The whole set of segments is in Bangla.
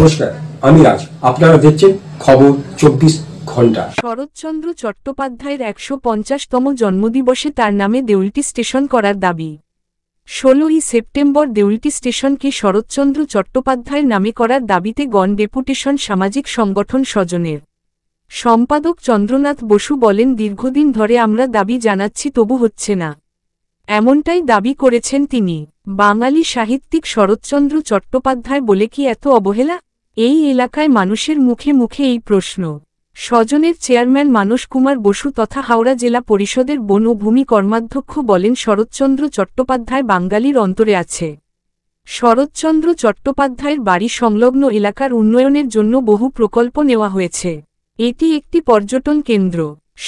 নমস্কার, আমি রাজ। আপনারা দেখছেন খবর 24 ঘন্টা। শরৎচন্দ্র চট্টোপাধ্যায়ের ১৫০তম জন্মদিবসে তার নামে দেউলটি স্টেশন করার দাবি। ১৬ই সেপ্টেম্বর দেউলটি স্টেশনকে শরৎচন্দ্র চট্টোপাধ্যায়ের নামে করার দাবিতে গণ ডেপুটেশন সামাজিক সংগঠন স্বজনের সম্পাদক চন্দ্রনাথ বসু বলেন, দীর্ঘদিন ধরে আমরা দাবি জানাচ্ছি, তবু হচ্ছে না। এমনটাই দাবি করেছেন তিনি। বাঙালি সাহিত্যিক শরৎচন্দ্র চট্টোপাধ্যায় বলে কি এত অবহেলা? এই এলাকায় মানুষের মুখে মুখে এই প্রশ্ন। স্বজনের চেয়ারম্যান মানস কুমার বসু তথা হাওড়া জেলা পরিষদের বন ও ভূমি কর্মাধ্যক্ষ বলেন, শরৎচন্দ্র চট্টোপাধ্যায় বাঙালির অন্তরে আছে। শরৎচন্দ্র চট্টোপাধ্যায়ের বাড়ি সংলগ্ন এলাকার উন্নয়নের জন্য বহু প্রকল্প নেওয়া হয়েছে। এটি একটি পর্যটন কেন্দ্র।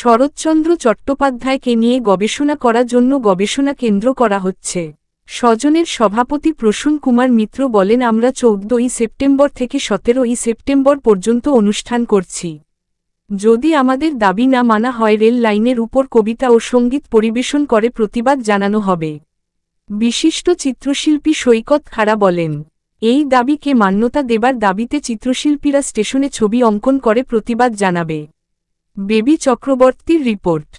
শরৎচন্দ্র চট্টোপাধ্যায়কে নিয়ে গবেষণা করার জন্য গবেষণা কেন্দ্র করা হচ্ছে। স্বজনের সভাপতি প্রসূন কুমার মিত্র বলেন, আমরা ১৪ই সেপ্টেম্বর থেকে ১৭ই সেপ্টেম্বর পর্যন্ত অনুষ্ঠান করছি। যদি আমাদের দাবি না মানা হয়, রেল লাইনের উপর কবিতা ও সঙ্গীত পরিবেশন করে প্রতিবাদ জানানো হবে। বিশিষ্ট চিত্রশিল্পী সৈকত খাড়া বলেন, এই দাবিকে মান্যতা দেবার দাবিতে চিত্রশিল্পীরা স্টেশনে ছবি অঙ্কন করে প্রতিবাদ জানাবে। বেবি চক্রবর্তীর রিপোর্ট।